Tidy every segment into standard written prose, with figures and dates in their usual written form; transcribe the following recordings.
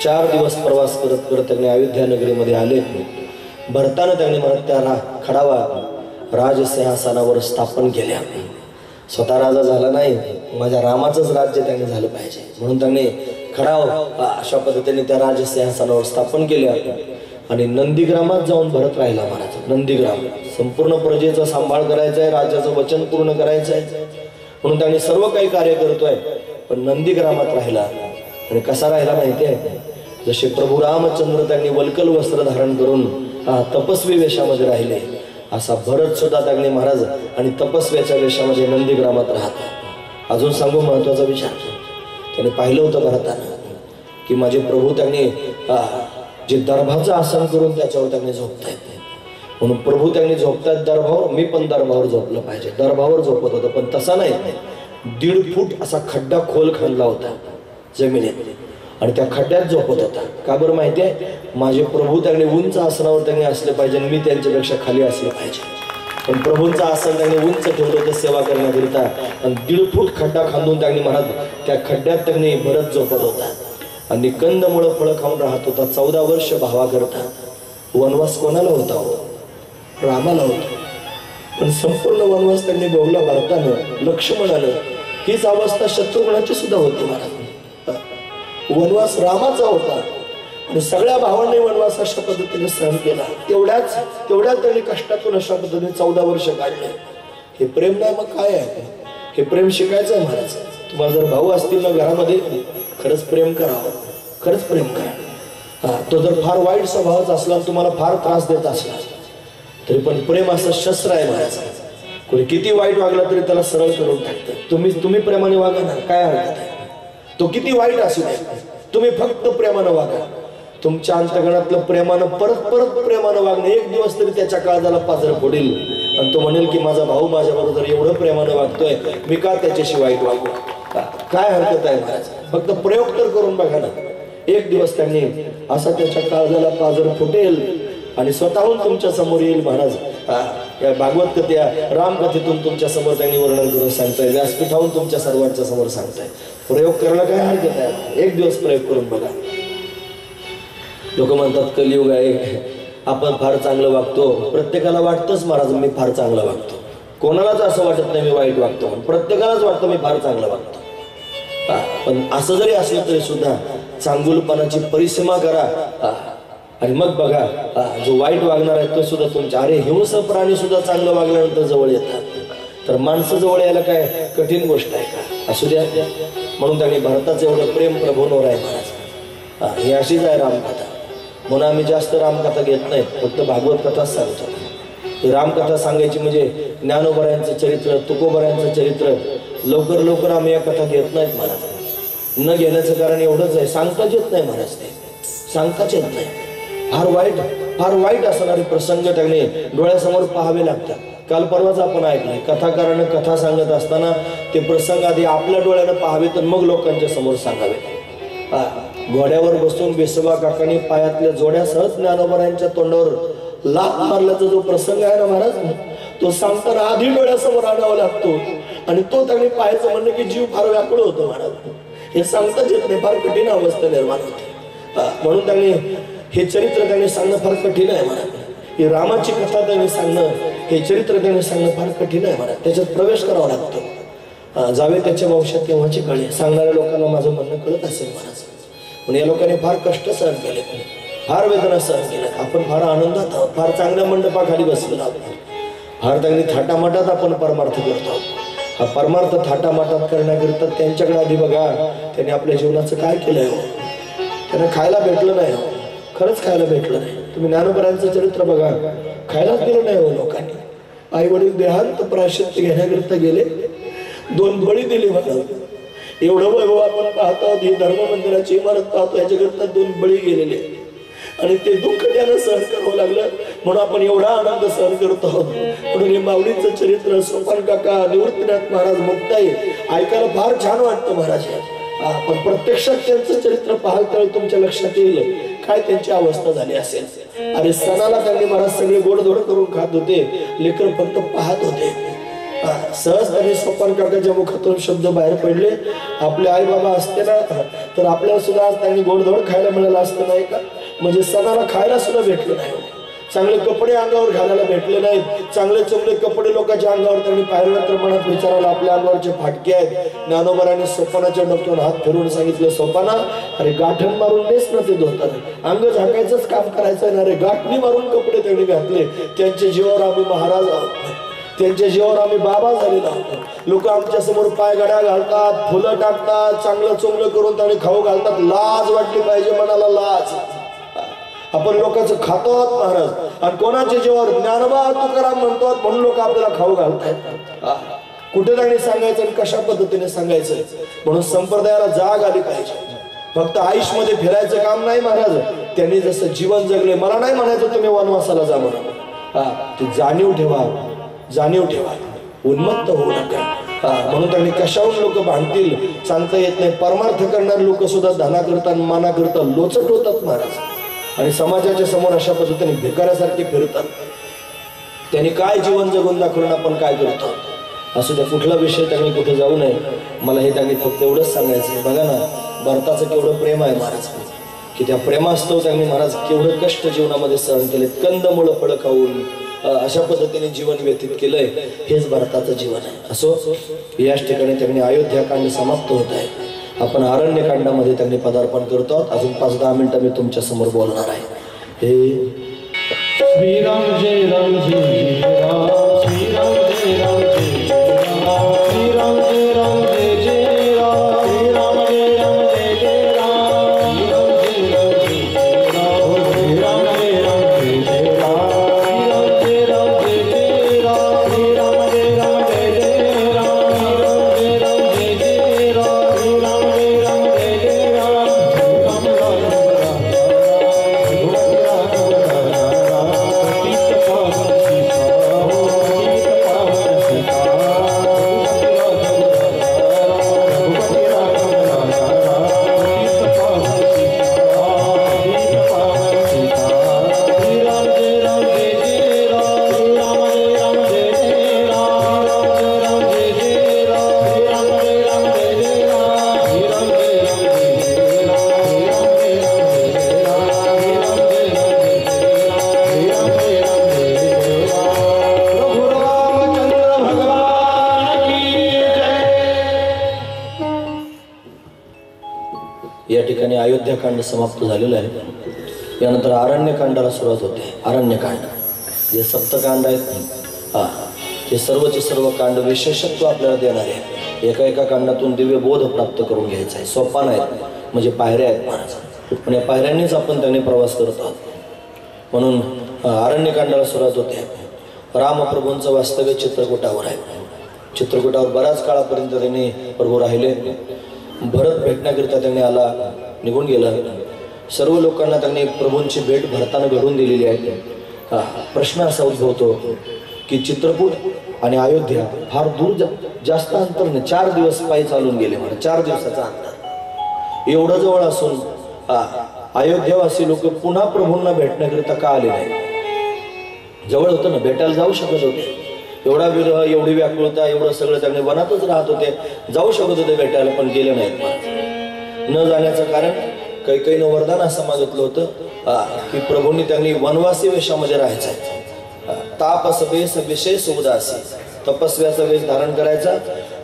4 दिवस प्रवास करत करत त्यांनी अयोध्या नगरीमध्ये आले. भरताना त्यांनी म्हणत त्या खडावा राजसिंहासनावर स्थापन केल्या. स्वतः राजा झाला नाही, माझ्या रामाचंच राज्य त्यांनी झालं पाहिजे म्हणून त्यांनी खडाव अशा पद्धतीने त्या राजसिंहासनावर स्थापन केल्या. आणि नंदीग्रामात जाऊन भरत राहिला महाराज. नंदीग्राम संपूर्ण प्रजेचा सांभाळ करायचा आहे, राज्याचं वचन पूर्ण करायचं आहे म्हणून त्यांनी सर्व काही कार्य करतोय. पण नंदीग्रामात राहिला. आणि कसा राहिला माहिती आहे? जसे प्रभू रामचंद्र त्यांनी वल्कल वस्त्र धारण करून तपस्वी वेशामध्ये राहिले, असा भरत सुद्धा त्यांनी महाराज आणि तपस्व्याच्या वेशामध्ये नंदीग्रामात राहतात. अजून सांगू महत्वाचा विचार. त्यांनी पाहिलं होतं भरताना की माझे प्रभू त्यांनी जे दर्भाचं आसन करून त्याच्यावर त्यांनी झोपतायत, म्हणून प्रभू त्यांनी झोपतायत दर्भावर, मी पण दर्भावर झोपलं पाहिजे. दर्भावर झोपत होतं, पण तसा नाही. 1.5 फूट असा खड्डा खोल खणला होता जमिनीत आणि त्या खड्ड्यात झोपत होता. का बरं माहिती आहे? माझे प्रभू त्यांनी उंच आसनावर त्यांनी असले पाहिजे, मी त्यांच्यापेक्षा खाली असले पाहिजे. पण प्रभूंचं आसन त्यांनी उंच ठेवलं होतं सेवा करण्याकरिता. आणि 1.5 फूट खड्डा खांदून त्यांनी महाराज त्या खड्ड्यात त्यांनी भरत झोपत होता आणि कंदमुळं फळं खाऊन राहत होता. 14 वर्ष भावा करता. वनवास कोणाला होता? रामाला होता. पण संपूर्ण वनवास त्यांनी भोगला भरतानं, लक्ष्मणानं. हीच अवस्था शत्रुघ्नाची सुद्धा होती महाराज. वनवास रामाचा होता आणि सगळ्या भावांनी वनवास अशा पद्धतीने सहन केला. तेवढ्याच त्यांनी कष्टातून अशा पद्धतीने 14 वर्ष काढले. हे प्रेम नाही मग काय आहे? हे प्रेम शिकायचं आहे महाराज. तुम्हाला जर भाऊ असतील ना घरामध्ये, खरंच प्रेम करावं, खरंच प्रेम करा. तो जर फार वाईट स्वभावाचा असला, तुम्हाला फार त्रास देत असला, तरी पण प्रेम असं शस्त्र आहे महाराज. कोणी किती वाईट वागला तरी त्याला सरळ करून टाकतं. तुम्ही प्रेमाने वागा ना, काय हरकत आहे? तो किती वाईट असू दे, तुम्ही फक्त प्रेमानं वागा. तुमच्या अंतःकरणातलं प्रेमानं परत प्रेमानं वागणं एक दिवस तरी त्याच्या काळजाला पाझर फोडेल आणि तो म्हणेल की माझा भाऊ माझ्याबरोबर एवढं प्रेमानं वागतोय, मी का त्याच्याशी वाईट वागू? काय हरकत आहे महाराज? फक्त प्रयोग तर करून बघा ना. एक दिवस त्यांनी असा त्याच्या काळजाला पाझर फुटेल आणि स्वतःहून तुमच्या समोर येईल महाराज. या भागवत कथा रामकथेतून तुमच्या समोर त्यांनी वर्णन करून सांगताय, व्यासपीठाहून तुमच्या सर्वांच्या समोर सांगताय. प्रयोग करायला काय हरकत आहे? एक दिवस प्रयोग करून बघा. लोक म्हणतात कलियुग आहे, आपण फार चांगलं वागतो. प्रत्येकाला वाटतंच महाराज मी फार चांगलं वागतो. कोणालाच असं वाटत नाही मी वाईट वागतो, प्रत्येकालाच वाटतं मी फार चांगलं वागतो. पण असं जरी असलं तरी सुद्धा चांगुलपणाची परिसीमा करा आणि मग बघा जो वाईट वागणार आहे तो सुद्धा तुमच्या. अरे हिंस्र प्राणी सुद्धा चांगलं वागल्यानंतर जवळ येतात, तर माणसं जवळ यायला काय कठीण गोष्ट आहे का? असू द्या. म्हणून त्यांनी भारताचं एवढं प्रेम प्रभूंवर आहे महाराज. ही अशीच आहे रामकथा. म्हणून आम्ही जास्त रामकथा घेत नाही, फक्त भागवत कथाच सांगतो. रामकथा सांगायची म्हणजे ज्ञानोबरायांचं चरित्र, तुकोबरायांचं चरित्र लवकर आम्ही या कथा घेत नाहीत महाराज. न घेण्याचं कारण एवढंच आहे, सांगताच येत नाही महाराज. ते सांगताच येत नाही. फार वाईट असणारे प्रसंग त्यांनी डोळ्यासमोर पाहावे लागतात. काल परवाच आपण ऐकलंय, कथाकारानं कथा सांगत असताना ते प्रसंग आधी आपल्या डोळ्यानं पाहावे तर मग लोकांच्या समोर सांगावे. घोड्यावर बसून बेसोबा काकांनी पायातल्या जोड्या सहज ज्ञानोबरायांच्या तोंडावर लाथ मारल्याचा जो प्रसंग आहे ना महाराज, तो सांगताना आधी डोळ्यासमोर आणावा लागतो आणि तो त्यांनी पाहायचं म्हणणं की जीव फार व्याकुळ होतो महाराज. हे सांगताच येत नाही, फार कठीण अवस्था निर्माण होते. म्हणून त्यांनी हे चरित्र त्यांनी सांगणं फार कठीण आहे महाराज. ही रामाची कथा त्यांनी सांगणं, हे चरित्र त्यांनी सांगणं फार कठीण आहे महाराज. त्याच्यात प्रवेश करावा लागतो. जावे त्याच्या वंशात केव्हाची कळे. सांगणाऱ्या लोकांना माझं म्हणणं कळत असेल महाराज. पण या लोकांनी फार कष्ट सहन केले, फार वेदना सहन केल्या. आपण फार आनंदात आहोत, फार चांगल्या मंडपाखाली बसलेलो आहोत. फार चांगली थाटामाटात आपण परमार्थ करतो. हा परमार्थ थाटामाटात करण्याकरिता त्यांच्याकडे आधी बघा त्यांनी आपल्या जीवनाचं काय केलंय. त्यांना खायला भेटलं नाही, खरंच खायला भेटलं नाही. तुम्ही ज्ञानोबरायांचं चरित्र बघा, खायलाच दिलं नाही हो लोकांनी. आई वडील देहांत प्रायश्चित्त घेण्याकरिता गेले, 2 बळी दिले मला. एवढं वैभव आपण पाहतो, ही धर्म मंदिराची इमारत पाहतो, याच्याकरिता 2 बळी गेलेले आणि ते दुःख त्यानं सहन करावं लागलं म्हणून आपण एवढा आनंद सहन करतो आहोत. म्हणून हे माऊलींचं चरित्र, सोपान काका, निवृत्तीनाथ महाराज, मुक्ताई ऐकायला फार छान वाटतं महाराज. पण प्रत्यक्षात त्यांचं चरित्र पाहाल तर तुमच्या लक्षात येईल काय त्यांची अवस्था झाली असेल. अरे सणाला त्यांनी महाराज सगळे गोडधोड करून खात होते, लेकर फक्त पाहत होते. सहज त्यांनी सोपान काकाच्या मुखातून शब्द बाहेर पडले, आपले आई बाबा असते ना तर आपल्याला सुद्धा आज त्यांनी गोडधोड खायला मिळालं असतं नाही का? म्हणजे सणाला खायला सुद्धा भेटलं नाही, चांगले कपडे अंगावर घालायला भेटले नाहीत, चांगले चांगले कपडे लोकांच्या अंगावर त्यांनी पाहिलं तर मनात विचारायला आपल्या अंगावरचे फाटके आहेत. ज्ञानोबारांनी सोपानाच्या डोक्यावर हात फिरवून सांगितलं, सोपाना अरे गाठण मारून नेस ना ते धोतर, अंग झाकायचंच काम करायचं ना रे. गाठणी मारून कपडे त्यांनी घातले. त्यांच्या जीवावर आम्ही महाराज आहोत, त्यांच्या जीवावर आम्ही बाबा झालेलो आहोत. लोक आमच्या समोर पायघड्या घालतात, फुलं टाकतात, चांगलं चोंगलं करून त्यांनी खाऊ घालतात. लाज वाटली पाहिजे मनाला, लाज. आपण लोकांचं खातो आहोत महाराज, आणि कोणाच्या जीवावर? ज्ञानोबा तुकाराम म्हणतो म्हणून लोक आपल्याला खाऊ घालतात. कुठे त्यांनी सांगायचं आणि कशा पद्धतीने सांगायचं? म्हणून संप्रदायाला जाग आली पाहिजे. फक्त आयुष्यामध्ये फिरायचं काम नाही महाराज, त्यांनी जसं जीवन जगले. मला नाही म्हणायचं तुम्ही वनवासाला जा म्हणून, ती जाणीव ठेवा, जाणीव ठेवा, उन्मत्त होऊ नका. म्हणून त्यांनी कशाहून लोक भांडतील सांगता येत नाही. परमार्थ करणारे लोक सुद्धा धना करतात, माना करतात, लोचट होतात महाराज, आणि समाजाच्या समोर अशा पद्धतीने भिकाऱ्यासारखे फिरतात. त्यांनी काय जीवन जगून दाखवून आपण काय करतो? असं त्या कुठला विषय त्यांनी कुठे जाऊ नये. मला हे त्यांनी फक्त एवढंच सांगायचं. बघा ना, भरताचं केवढं प्रेम आहे महाराज, की त्या प्रेमास्तव त्यांनी महाराज केवढं कष्ट जीवनामध्ये सहन केले. कंदमुळं फळं खाऊन अशा पद्धतीने जीवन व्यतीत केलंय. हेच भरताचं जीवन आहे. असो, याच ठिकाणी त्यांनी अयोध्याकांड समाप्त होत आहे. आपण अरण्यकांडामध्ये त्यांनी पदार्पण करतो. अजून 5-10 मिनिटं मी तुमच्या समोर बोलणार आहे. हे श्रीराम जय राम जय राम, श्रीराम जय राम जय राम, श्रीराम जय राम जय जय राम, श्रीराम जय राम जय जय राम, श्रीराम जय राम जय जय राम, श्रीराम जय राम जय जय राम, श्रीराम जय राम जय जय राम, श्रीराम जय राम जय जय राम, श्रीराम जय राम जय जय राम, राम राम अयोध्याकांड समाप्त झालेलं आहे. यानंतर अरण्यकांडाला सुरुवात होते. अरण्यकांड जे सप्तकांड आहेत, हे सर्वचे सर्व कांड विशेषत्व आपल्याला देणार आहे. एका एका कांडातून दिव्य बोध प्राप्त करून घ्यायचा आहे. सोपान आहेत म्हणजे पायऱ्या आहेत महाराज, पण या पायऱ्यांनीच आपण त्यांनी प्रवास करत आहोत. म्हणून अरण्यकांडाला सुरुवात होते. रामप्रभूंचं वास्तव्य चित्रकूटावर आहे. चित्रकूटावर बऱ्याच काळापर्यंत त्यांनी प्रभू राहिले. भरत भेटण्याकरिता त्यांनी आला, निघून गेला. सर्व लोकांना त्यांनी प्रभूंची भेट भरताना घडून दिलेली आहे. प्रश्न असा उद्भवतो की चित्रकूट आणि अयोध्या फार दूर, जास्त अंतर नाही. 4 दिवस पायी चालून गेले मला, 4 दिवसाचा अंतर. एवढं जवळ असून अयोध्यावासी लोक पुन्हा प्रभूंना भेटण्याकरिता का आले नाही? जवळ होतं ना, भेटायला जाऊ शकत होते. एवढा विरह, एवढी व्याकुळता, एवढं सगळं त्यांनी वनातच राहत होते, जाऊ शकत होते भेटायला, पण गेले नाहीत. न जाण्याचं कारण कैकेयीनं वरदान असं मागितलं होतं की प्रभूंनी त्यांनी वनवासी वेशामध्ये राहायचं आहे. तापस वेश विशेष उदासी, तपस्व्याचा वेश धारण करायचा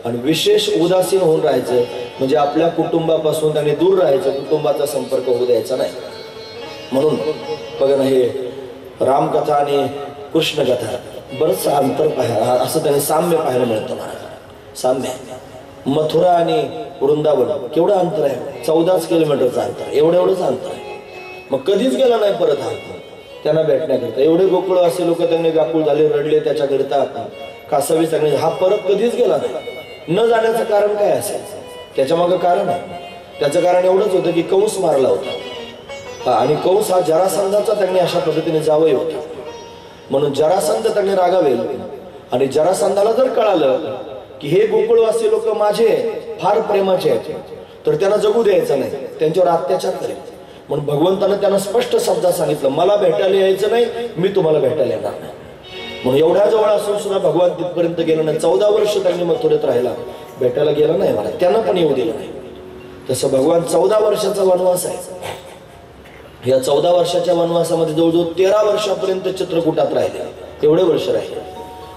आणि विशेष उदासीन होऊन राहायचं. म्हणजे आपल्या कुटुंबापासून त्यांनी दूर राहायचं, कुटुंबाचा संपर्क होऊ द्यायचा नाही. म्हणून बघा ना, हे रामकथा आणि कृष्णकथा बरंच अंतर असं त्यांनी साम्य पाहायला मिळतं महाराज. साम्य. मथुरा आणि वृंदावन केवढं अंतर आहे? 14 किलोमीटरचं अंतर, एवढंच अंतर आहे. मग कधीच गेला नाही परत हा त्यांना भेटण्याकरिता. एवढे गोकुळ असे लोक त्यांनी व्याकुळ झाले, रडले त्याच्याकरिता. कासावी सांगणे हा परत कधीच गेला नाही. न जाण्याचं कारण काय असेल? त्याच्या मागं कारण आहे. त्याचं कारण एवढंच होतं की कंस मारला होता, आणि कंस हा जरासंधाचा त्यांनी अशा पद्धतीने जावई होता. म्हणून जरासंध त्यांनी रागावेल, आणि जरासंधाला जर कळालं की हे गोकुळवासी लोक माझे फार प्रेमाचे आहेत, तर त्यांना जगू द्यायचं नाही, त्यांच्यावर अत्याचार करेल. म्हणून भगवंतानं त्यांना स्पष्ट शब्दात सांगितलं, मला भेटायला यायचं नाही, मी तुम्हाला भेटायला येणार नाही. म्हणून एवढ्या जवळ असून सुद्धा भगवान तिथपर्यंत गेलं नाही. 14 वर्ष त्यांनी मथुरेत राहिला, भेटायला गेला नाही मला, त्यांना पण येऊ दिलं नाही. तसं भगवान 14 वर्षाचा वनवास आहे. या 14 वर्षाच्या वनवासामध्ये जवळजवळ 13 वर्षापर्यंत चित्रकूटात राहिले, एवढे वर्ष राहिले.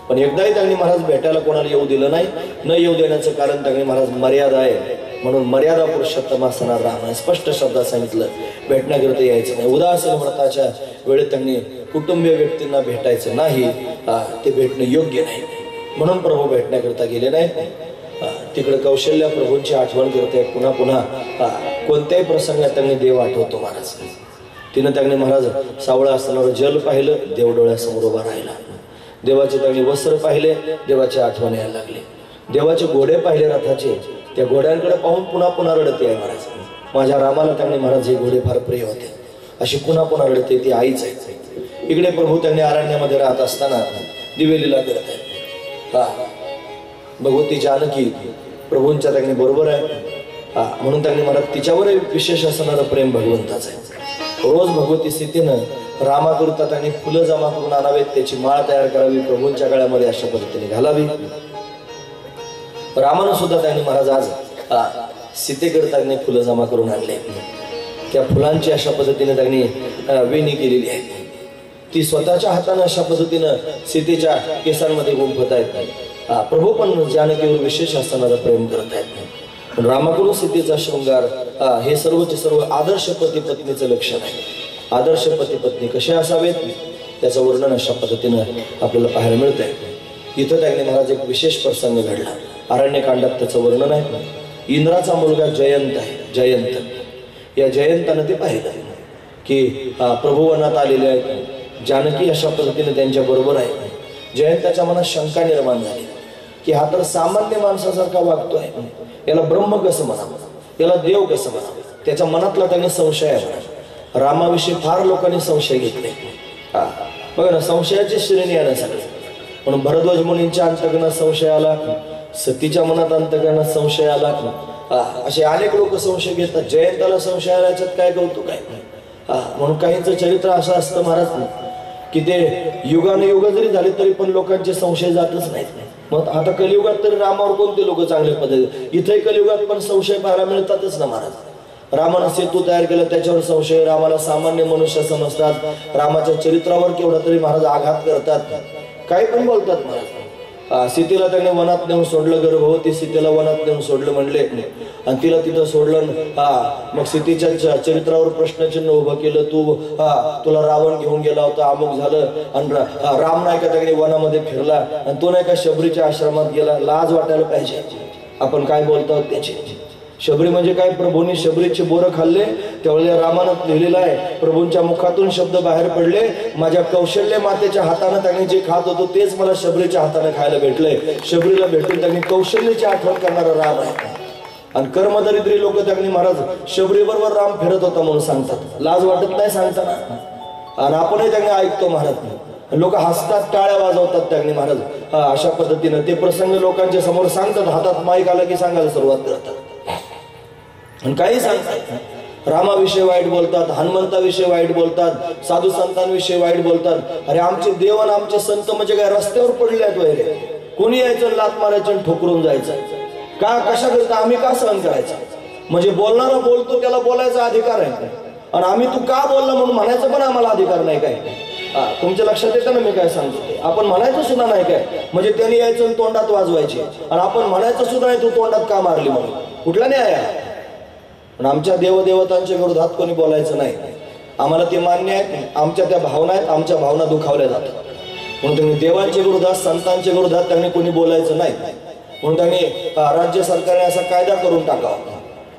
पण एकदाही त्यांनी महाराज भेटायला कोणाला येऊ दिलं नाही. न येऊ देण्याचं कारण त्यांनी महाराज मर्यादा आहे, म्हणून मर्यादा पुरुषोत्तम असणार राम स्पष्ट शब्दात सांगितलं, भेटण्याकरिता यायचं नाही. उदासीन व्रताच्या वेळेत त्यांनी कुटुंबीय व्यक्तींना भेटायचं नाही, ते भेटणं योग्य नाही, म्हणून प्रभू भेटण्याकरिता गेले नाही. तिकडे कौशल्य प्रभूंची आठवण करते पुन्हा पुन्हा. कोणत्याही प्रसंगात त्यांनी देव आठवतो महाराज. तिनं त्यांनी महाराज सावळा असताना जल पाहिलं, देव डोळ्यासमोर उभा राहिला. देवाचे त्यांनी वस्त्र पाहिले, देवाची आठवण यायला लागली. देवाचे घोडे पाहिले रथाचे, त्या घोड्यांकडे पाहून पुन्हा पुन्हा रडते आहे महाराज. माझ्या रामाला त्यांनी महाराज हे घोडे फार प्रिय होते, अशी पुन्हा पुन्हा रडते, ती आईच आहे. इकडे प्रभू त्यांनी अरण्यामध्ये राहत असताना दिवेलीला करत आहेत. भगवती जानकी प्रभूंच्या त्यांनी बरोबर आहे, म्हणून त्यांनी महाराज तिच्यावर विशेष असणारं प्रेम भगवंताचं आहे. रोज भगवती स्थितीनं रामाकरिता त्यांनी फुलं जमा करून आणावेत, त्याची माळ तयार करावी, प्रभूंच्या गळ्यामध्ये अशा पद्धतीने घालावी. रामानं सुद्धा त्यांनी महाराज आज सीतेकरिता त्यांनी फुलं जमा करून आणले. त्या फुलांची अशा पद्धतीने त्यांनी वेणी केलेली आहे. ती स्वतःच्या हाताने अशा पद्धतीनं सीतेच्या केसांमध्ये गुंफत आहेत. प्रभू पण जानकीवर विशेष असणारं प्रेम करत आहेत. रामाकडून सीतेचा शृंगार हे सर्वचे सर्व आदर्श पती पत्नीचं लक्षण आहे. आदर्श पती पत्नी कसे असावेत त्याचं वर्णन अशा पद्धतीनं आपल्याला पाहायला मिळत आहे. इथं त्यांनी महाराज एक विशेष प्रसंग घडला, अरण्यकांडात त्याचं वर्णन आहे. इंद्राचा मुलगा जयंत आहे, जयंत. या जयंतानं ते पाहिलं की प्रभू वनात आलेले आहेत, जानकी अशा पद्धतीने त्यांच्या बरोबर आहे. जयंताच्या मनात शंका निर्माण झाली की हा तर सामान्य माणसासारखा वागतोय, याला ब्रह्म कसं म्हणावं, याला देव कसं म्हणावं. त्याच्या मनातला त्यांनी संशय आहे. रामाविषयी फार लोकांनी संशय घेतले. बघा ना, संशयाची श्रेणी आहे ना सगळे. म्हणून भरद्वाज मुनींच्या अंतकरणात संशय आला, सतीच्या मनात अंतकरणात संशय आला, असे अनेक लोक संशय घेतात. जयंताला संशय आला, याच्यात काय कौतुक आहे. म्हणून काहींचं चरित्र असं असतं महाराज की ते युगानुयुग जरी झाले तरी पण लोकांचे संशय जातच नाहीत. मग आता कलियुगात तरी रामावर कोणते लोक चांगले पद्धती, इथे कलियुगात पण संशय पाहायला मिळतातच ना महाराज. रामानं सेतू तयार केला, त्याच्यावर संशय. रामाला सामान्य मनुष्य समजतात, रामाच्या चरित्रावर केवढा तरी महाराज आघात करतात, काही पण बोलतात महाराज. सीतेला त्याने वनात नेऊन सोडलं, गर्भवती सीतेला वनात नेऊन सोडलं म्हणले, आणि तिला तिथं सोडलं. मग सीतेच्या चरित्रावर प्रश्नचिन्ह उभं केलं. तुला रावण घेऊन गेला होता, अमुक झालं. आणि राम नाही का त्याने वनामध्ये फिरला, आणि तो नाही का शबरीच्या आश्रमात गेला. लाज वाटायला पाहिजे आपण काय बोलतो त्याची. शबरी म्हणजे काय, प्रभूंनी शबरीचे बोरं खाल्ले, त्यावेळेला रामानं लिहिलेलं आहे, प्रभूंच्या मुखातून शब्द बाहेर पडले, माझ्या कौशल्य मातेच्या हाताने त्यांनी जे खात होतो तेच मला शबरीच्या हाताने खायला भेटलंय. शबरीला भेटून त्यांनी कौशल्याची आठवण करणारा राम आहे. आणि कर्मदरिद्री लोक त्यांनी महाराज शबरी बरोबर राम फिरत होता म्हणून सांगतात. लाज वाटत नाही सांगताना, आणि आपणही त्यांनी ऐकतो महाराज. लोक हसतात, टाळ्या वाजवतात त्यांनी महाराज. अशा पद्धतीनं ते प्रसंग लोकांच्या समोर सांगतात. हातात माईक आला की सांगायला सुरुवात करतात आणि काही सांगतात. रामाविषयी वाईट बोलतात, हनुमंताविषयी वाईट बोलतात, साधू संतांविषयी वाईट बोलतात. अरे आमचे देव आणि आमचे संत म्हणजे काय रस्त्यावर पडले आहेत वगैरे, कोणी यायचं लात मारायचं आणि ठोकरून जायचं का, कशा करता आम्ही का सहन करायचं. म्हणजे बोलणारा बोलतो त्याला बोलायचा अधिकार आहे, आणि आम्ही तू का बोलला म्हणून म्हणायचं पण आम्हाला अधिकार नाही काय. तुमच्या लक्षात येतं ना मी काय सांगतो. आपण म्हणायचं सुद्धा नाही काय, म्हणजे त्यांनी यायचं आणि तोंडात वाजवायचे, आणि आपण म्हणायचं सुद्धा नाही तू तोंडात का मारली म्हणून. कुठला न्याय आहे. पण आमच्या देवदेवतांच्या विरोधात कोणी बोलायचं नाही, आम्हाला ते मान्य आहे. आमच्या त्या भावना आहेत, आमच्या भावना दुखावल्या जातात. म्हणून त्यांनी देवांच्या विरोधात, संतांच्या विरोधात त्यांनी कोणी बोलायचं नाही. म्हणून त्यांनी राज्य सरकारने असा कायदा करून टाकावा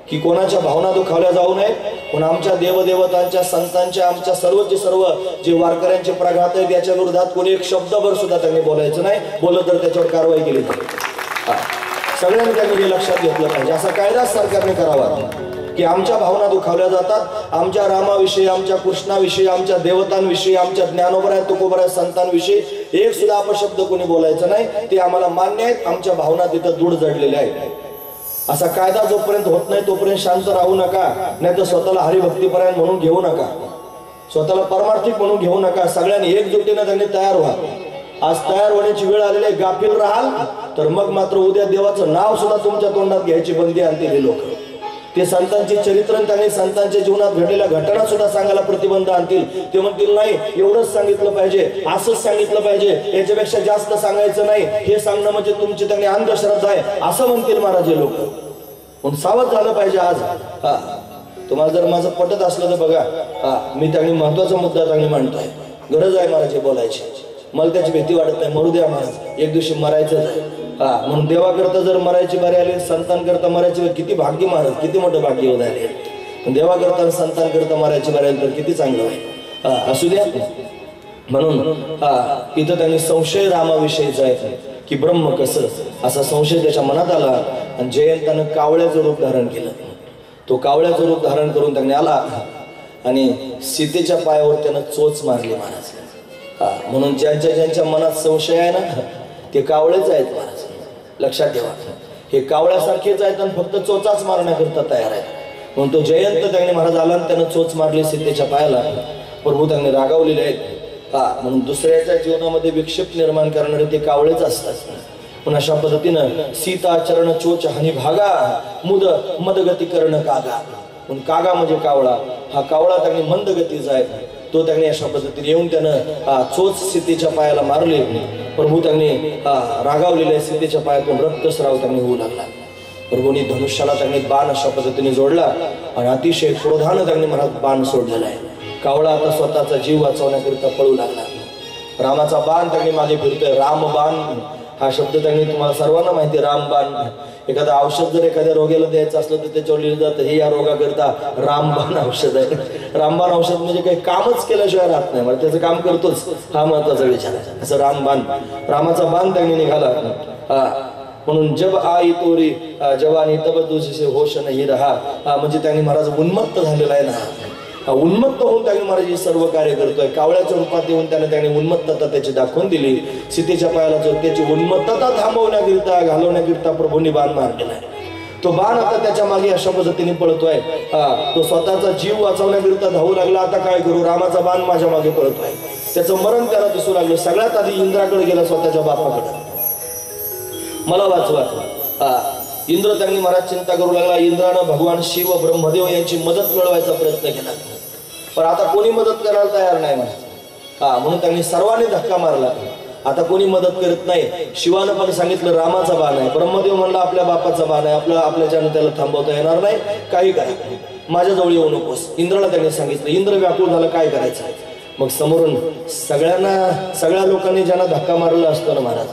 की कोणाच्या भावना दुखावल्या जाऊ नये. पण आमच्या देवदेवतांच्या, संतांच्या, आमच्या सर्वचे सर्व जे वारकऱ्यांचे प्रघात आहेत याच्या विरोधात कोणी एक शब्दभर सुद्धा त्यांनी बोलायचं नाही. बोललं तर त्याच्यावर कारवाई केली जाईल. सगळ्यांनी त्यांनी हे लक्षात घेतलं पाहिजे. असा कायदा सरकारने करावा की आमच्या भावना दुखावल्या जातात, आमच्या रामाविषयी, आमच्या कृष्णाविषयी, आमच्या देवतांविषयी, आमच्या ज्ञानोबराय, तुकोबराय, संतांविषयी एक सुद्धा अपशब्द कोणी बोलायचं नाही. ते आम्हाला मान्य आहेत. आमच्या भावना तिथं दूर जडलेल्या आहेत. असा कायदा जोपर्यंत होत नाही तोपर्यंत शांत राहू नका. नाही तर स्वतःला हरिभक्तीपरायण म्हणून घेऊ नका, स्वतःला परमार्थिक म्हणून घेऊ नका. सगळ्यांनी एकजुटीनं त्यांनी तयार व्हा. आज तयार होण्याची वेळ आलेली आहे, गाफील राहाल तर मग मात्र उद्या देवाचं नाव सुद्धा तुमच्या तोंडात घ्यायची बंदी आणतील हे लोक. ते संतांची चरित्र त्यांनी संतांच्या जीवनात घडलेल्या घटना सुद्धा सांगायला प्रतिबंध आणतील. ते म्हणतील नाही एवढंच सांगितलं पाहिजे, असंच सांगितलं पाहिजे, याच्यापेक्षा जास्त सांगायचं नाही, हे सांगणं म्हणजे तुमची त्यांनी अंधश्रद्धा आहे असं म्हणतील महाराज हे लोक. म्हणून सावध झालं पाहिजे आज. तुम्हाला जर माझं पटत असलं तर बघा, मी त्यांनी महत्वाचा मुद्दा त्यांनी मांडतोय. गरज आहे महाराज हे बोलायची. मला त्याची भीती वाटत नाही, मरू द्या महाराज, एक दिवशी मरायचंच आहे. म्हणून देवाकरता जर मरायची बारी आली, संतांकरता मरायची, किती भाग्य महाराज, किती मोठं भाग्य होत आले. देवाकरता संतांकरता मरायची बारी आली तर किती चांगलं आहे. असू द्या. म्हणून इथं त्यांनी संशय रामाविषयीचा आहे की ब्रह्म कसं, असा संशय त्याच्या मनात आला आणि जयंतानं कावळ्याचं रूप धारण केलं. तो कावळ्याचं रूप धारण करून त्यांनी आला आणि सीतेच्या पायावर त्यानं चोच मारली महाराज. म्हणून ज्यांच्या ज्यांच्या मनात संशय आहे ना ते कावळेच आहेत महाराज. लक्षात ठेवा, हे कावळ्यासारखेच आहेत आणि फक्त चोचाच मारण्याकरता तयार आहेत. म्हणून तो जयंत त्यांनी महाराज आला आणि त्यानं चोच मारली सीतेच्या पायाला. प्रभू त्यांनी रागावलेले आहेत. म्हणून दुसऱ्याच्या जीवनामध्ये विक्षेप निर्माण करणारे ते कावळेच असतात. पण अशा पद्धतीनं सीता चरण चोच हानी भागा मुद मदगती करण कागा. पण कागा म्हणजे कावळा. हा कावळा त्यांनी मंद गतीचा आहे. तो त्यांनी अशा पद्धतीने येऊन त्यानं चोच सीतेच्या पायाला मारली. प्रभू त्यांनी रागावलेल्या सीतेच्या पायातून रक्तस्राव त्यांनी होऊ लागला. प्रभूंनी धनुष्याला त्यांनी बाण अशा पद्धतीने जोडला आणि अतिशय क्रोधानं त्यांनी मनात बाण सोडलेला आहे. कावळा आता स्वतःचा जीव वाचवण्याकरिता पळू लागला. रामाचा बाण त्यांनी मागे फिरतोय. रामबाण हा शब्द त्यांनी तुम्हाला सर्वांना माहिती. रामबाण एखादं औषध जर एखाद्या रोग्याला द्यायचं असलं तर त्याच्यावर लिहिलं जातं हे या रोगाकरता रामबाण औषध आहे. रामबाण औषध म्हणजे काही कामच केल्याशिवाय राहत नाही, मला त्याचं काम करतोच, हा महत्वाचा विचार आहे. असं रामबाण, रामाचा बाण त्यांनी निघाला. म्हणून जब आई तोरी जवानी तब तुझे होश नाही रहा. म्हणजे त्यांनी महाराज उन्मत्त झालेला आहे ना. उन्मत्त होऊन त्यांनी महाराज सर्व कार्य करतोय. कावळ्याच्या रूपात येऊन त्यांनी उन्मत्तता त्याची दाखवून दिली. सीतेच्या पायाला जो त्याची उन्मत्तता थांबवण्याकरिता घालवण्याकरिता प्रभूंनी बाण मारलेला आहे. तो बाण आता त्याच्या मागे अशा पद्धतीने पळतोय. तो स्वतःचा जीव वाचवण्याकरिता धावू लागला. आता काय करू, रामाचा बाण माझ्या मागे पळतोय. त्याचं मरण त्याला दिसू लागलं. सगळ्यात आधी इंद्राकडे गेला, स्वतःच्या बापाकडे, मला वाचवा. इंद्र त्यांनी महाराज चिंता करू लागला. इंद्रानं भगवान शिव ब्रह्मदेव यांची मदत मिळवायचा प्रयत्न केला, पण आता कोणी मदत करायला तयार नाही महाराज. म्हणून त्यांनी सर्वांनी धक्का मारला. आता कोणी मदत करत नाही. शिवानं पण सांगितलं रामाचा बाण आहे. ब्रह्मदेव म्हणला आपल्या बापाचा बाण आहे, आपल्याच्यानं त्याला थांबवता येणार नाही, काही काय माझ्या जवळ येऊ नकोस. इंद्राला त्यांनी सांगितलं. इंद्र व्याकुळ झाला, काय करायचं. मग समोरून सगळ्या लोकांनी ज्यांना धक्का मारला असतो ना महाराज,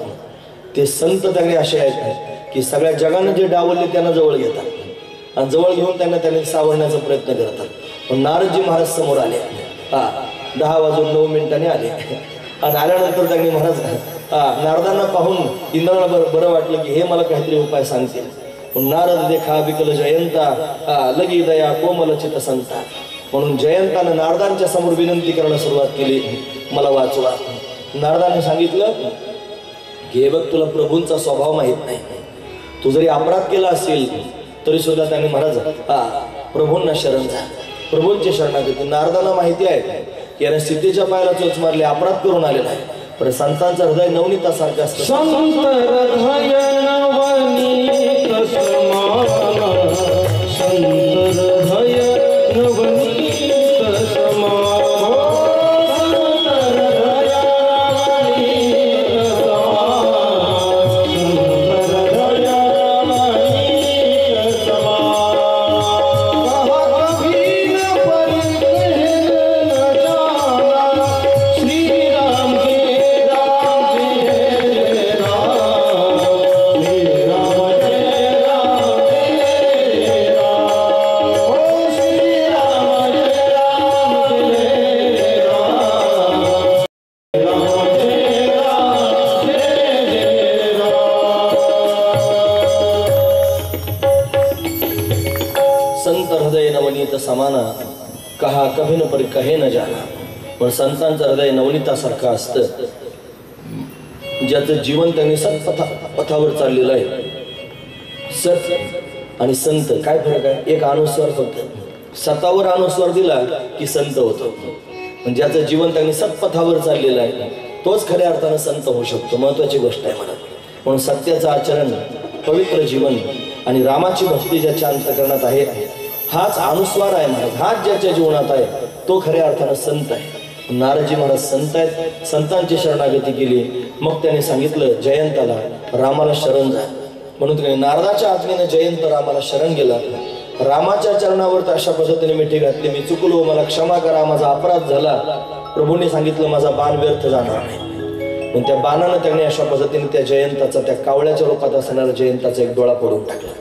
ते संत त्यांनी असे आहेत की सगळ्या जगानं जे डावलले त्यांना जवळ घेतात आणि जवळ घेऊन त्यांनी सावरण्याचा प्रयत्न करतात. पण नारदजी महाराज समोर आले. 10:09 आले आणि आल्यानंतर त्यांनी महाराज नारदांना पाहून इंद्राला बरं वाटलं की हे मला काहीतरी उपाय सांगतील. पण नारद देखा विकल जयंता लगी दया कोमल चित संता. म्हणून जयंतानं नारदांच्या समोर विनंती करायला सुरुवात केली, मला वाचवा. नारदांनी सांगितलं की हे बघ, तुला प्रभूंचा स्वभाव माहित नाही. तू जरी अपराध केला असेल तरी सुद्धा त्यांनी महाराज प्रभूंना शरण जा, प्रभूंची शरणागती. नारदांना माहिती आहे की याने सीतेच्या पायाला चोच मारली, अपराध करून आलेला आहे. पण संतांचं हृदय नवनीतासारखं असतं. संत हृदय नवनीत समान, संत हृदय नवनीत समान. समाना कहा कभी न पर कहे न जाना. पण संतांचं हृदय नवनीतासारखं असतं, ज्याचं जीवन त्यांनी सत्पथावर चाललेलं आहे. सत आणि संत काय फरक आहे? एक अनुस्वार फक्त. सतावर अनुस्वार दिला की संत होतो. पण ज्याचं जीवन त्यांनी सत्पथावर चाललेलं आहे तोच खऱ्या अर्थानं संत होऊ शकतो. महत्वाची गोष्ट आहे म्हणत. म्हणून सत्याचं आचरण, पवित्र जीवन आणि रामाची भक्ती ज्याच्या अंतःकरणात आहे, हाच अनुस्वार आहे महाराज. हाच ज्याच्या जीवनात आहे तो खऱ्या अर्थानं संत आहे. नारदजी महाराज संत आहेत. संतांची शरणागती केली. मग त्याने सांगितलं जयंताला रामाला शरण जा. म्हणून त्याने नारदाच्या आज्ञेने जयंत रामाला शरण गेला. रामाच्या चरणावर तर अशा पद्धतीने मिठी घातली, मी चुकलो, मला क्षमा करा, माझा अपराध झाला. प्रभूंनी सांगितलं माझा बाण व्यर्थ जाणार नाही. पण त्या बाणानं त्याने अशा पद्धतीने त्या जयंताचा, त्या कावळ्याच्या रूपात असणारा जयंताचा एक डोळा पडून टाकला.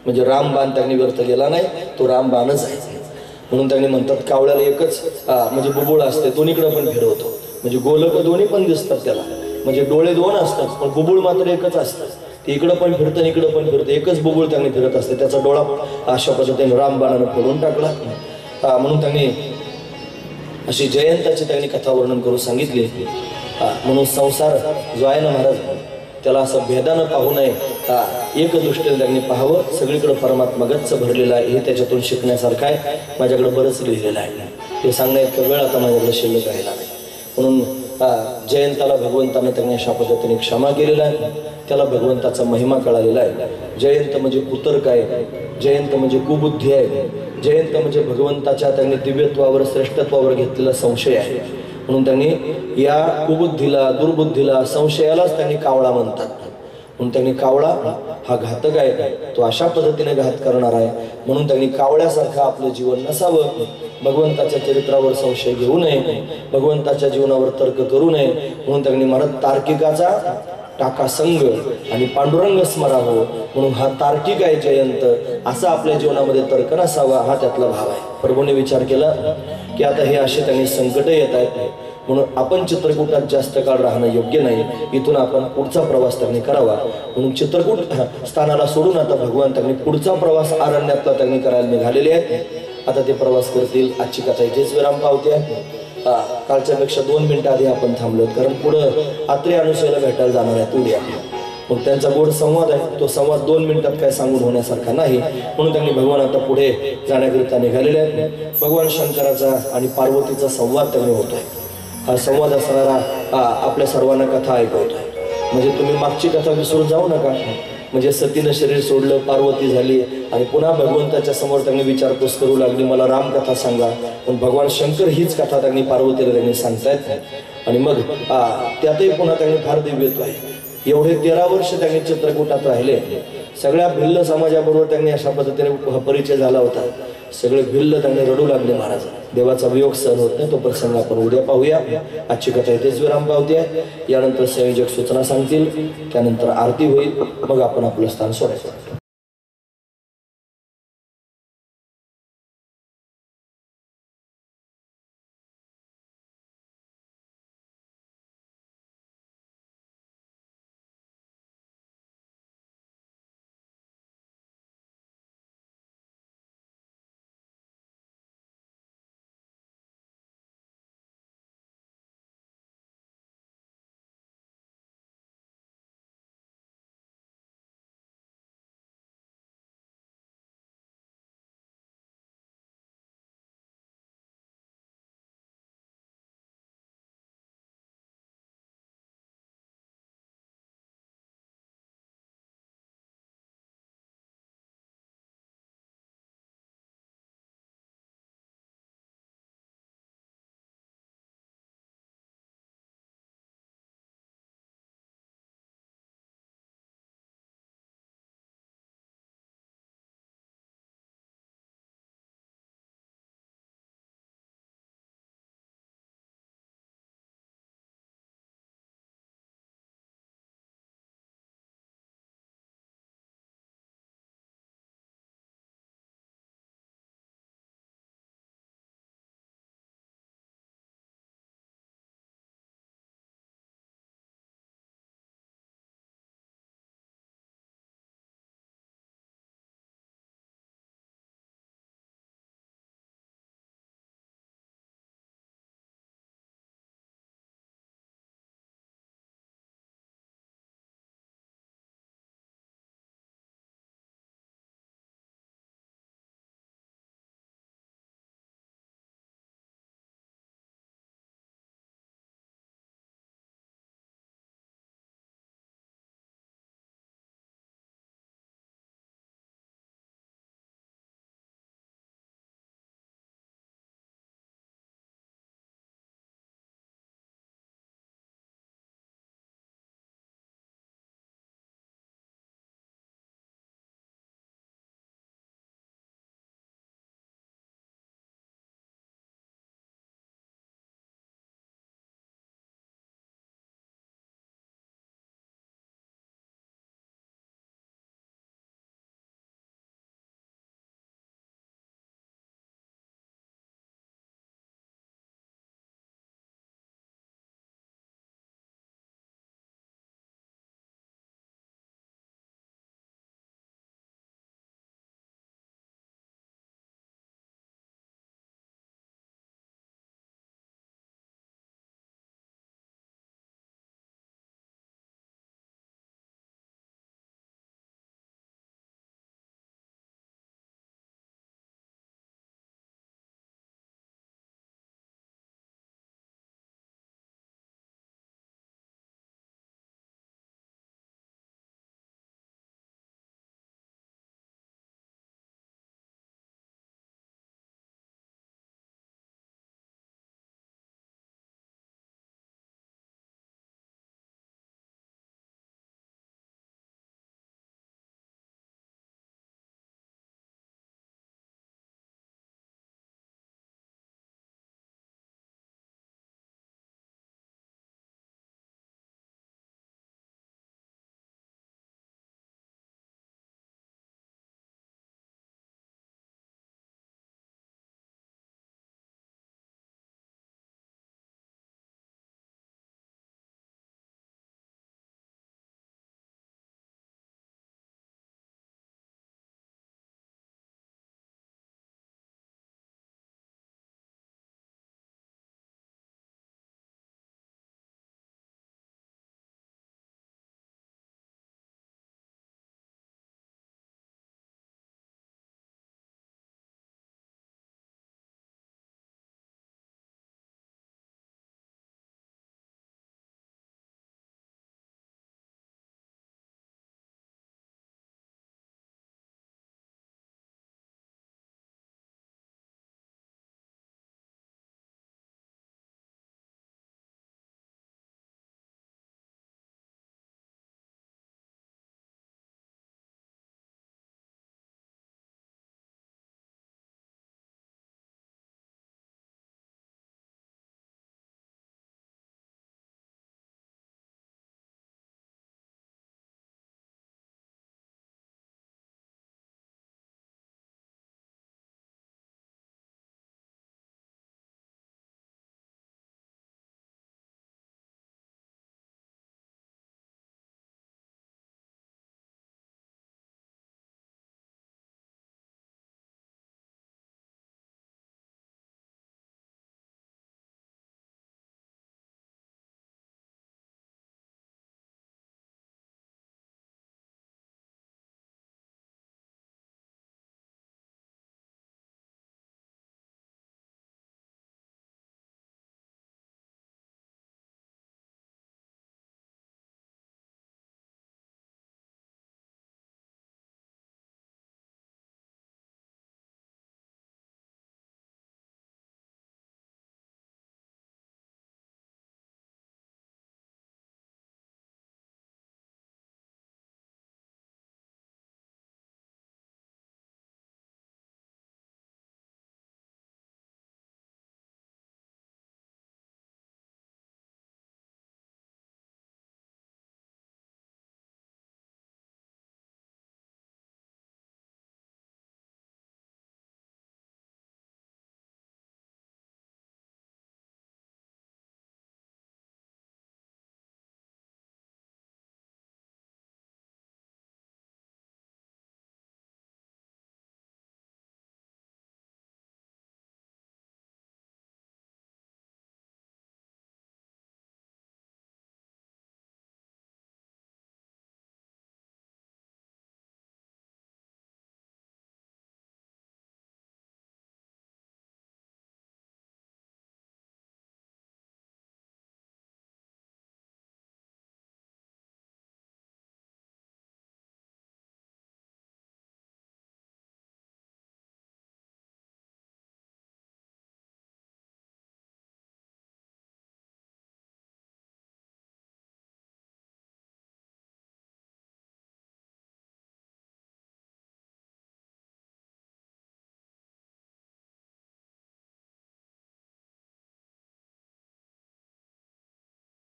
म्हणजे रामबाण त्यांनी व्यर्थ गेला नाही, तो रामबाणच आहे. म्हणून त्यांनी म्हणतात कावळ्याला एकच म्हणजे बुबुळ असते, दोन्हीकडे पण फिरवतो. म्हणजे गोलक दोन्ही पण दिसतात त्याला, म्हणजे डोळे दोन असतात पण बुबुळ मात्र एकच असतं. ते इकडं पण फिरतं इकडं पण फिरतं, एकच बुबुळ त्यांनी फिरत असते. त्याचा डोळा अशा पद्धतीने रामबाणानं फोडून टाकला. म्हणून त्यांनी अशी जयंताची त्यांनी कथा वर्णन करून सांगितली. म्हणून संसार जो आहे ना महाराज, त्याला असं भेदानं पाहू नये, एक दृष्टीने त्यांनी पाहावं. सगळीकडे परमात्मा गच्च भरलेला आहे, हे त्याच्यातून शिकण्यासारखं आहे. माझ्याकडे बरंच लिहिलेलं आहे, ते सांगण्याइतका वेळ आता माझ्याकडे शिल्लक राहिला नाही. म्हणून जयंताला भगवंतानं त्यांनी अशा पद्धतीने क्षमा केलेला आहे. त्याला भगवंताचा महिमा कळालेला आहे. जयंत म्हणजे कुतर्क आहे, जयंत म्हणजे कुबुद्धी आहे, जयंत म्हणजे भगवंताच्या त्यांनी दिव्यत्वावर, श्रेष्ठत्वावर घेतलेला संशय आहे. म्हणून त्यांनी या कुबुद्धीला, दुर्बुद्धीला, संशयालाच त्यांनी कावळा म्हणतात. म्हणून त्यांनी कावळा हा घातक आहे, तो अशा पद्धतीने घात करणार आहे. म्हणून त्यांनी कावळ्यासारखं आपलं जीवन नसावं. भगवंताच्या चरित्रावर संशय घेऊ नये, भगवंताच्या जीवनावर तर्क करू नये. म्हणून त्यांनी म्हणत तार्किकाचा टाका संग आणि पांडुरंग स्मरावं. म्हणून हा तार्किक आहे जयंत, असा आपल्या जीवनामध्ये तर्क नसावा, हा त्यातला भाव आहे. प्रभूने विचार केला की आता हे असे त्यांनी संकट येत आहेत, म्हणून आपण चित्रकूटात जास्त काळ राहणं योग्य नाही. इथून आपण पुढचा प्रवास त्यांनी करावा. म्हणून चित्रकूट स्थानाला सोडून आता भगवान त्यांनी पुढचा प्रवास अरण्यातला त्यांनी करायला निघालेले आहेत. आता ते प्रवास करतील. आजची कथा इथेच विराम पावते. कालच्या पेक्षा 2 मिनिटं आधी आपण थांबलो, कारण पुढं आत्रे अनुसयाला भेटायला जाणार आहे उद्या. मग त्यांचा गोड संवाद आहे, तो संवाद 2 मिनिटात काय सांगून होण्यासारखा नाही. म्हणून त्यांनी भगवान आता पुढे जाण्याकरिता निघालेले आहेत. भगवान शंकराचा आणि पार्वतीचा संवाद त्यांनी होतोय. हा संवाद असणारा आपल्या सर्वांना कथा ऐकवतोय. म्हणजे तुम्ही मागची कथा विसरून जाऊ नका. म्हणजे सतीनं शरीर सोडलं, पार्वती झाली आणि पुन्हा भगवंताच्या समोर त्यांनी विचारपूस करू लागली, मला रामकथा सांगा. पण भगवान शंकर हीच कथा त्यांनी पार्वतीला त्यांनी सांगतायत. आणि मग त्यातही पुन्हा त्यांनी फार दिव्यत्व आहे. एवढे 13 वर्ष त्यांनी चित्रकूटात राहिले. सगळ्या भिल्ल समाजाबरोबर त्यांनी अशा पद्धतीने परिचय झाला होता. सगळे भिल्ल त्यांनी रडू लागले महाराज. देवाचा वियोग सहन होत नाही. तो प्रसंग आपण उद्या पाहूया. आजची कथा इथेच विराम पावते. यानंतर संयोजक सूचना सांगतील, त्यानंतर आरती होईल, मग आपण आपलं स्थान सोडायचं.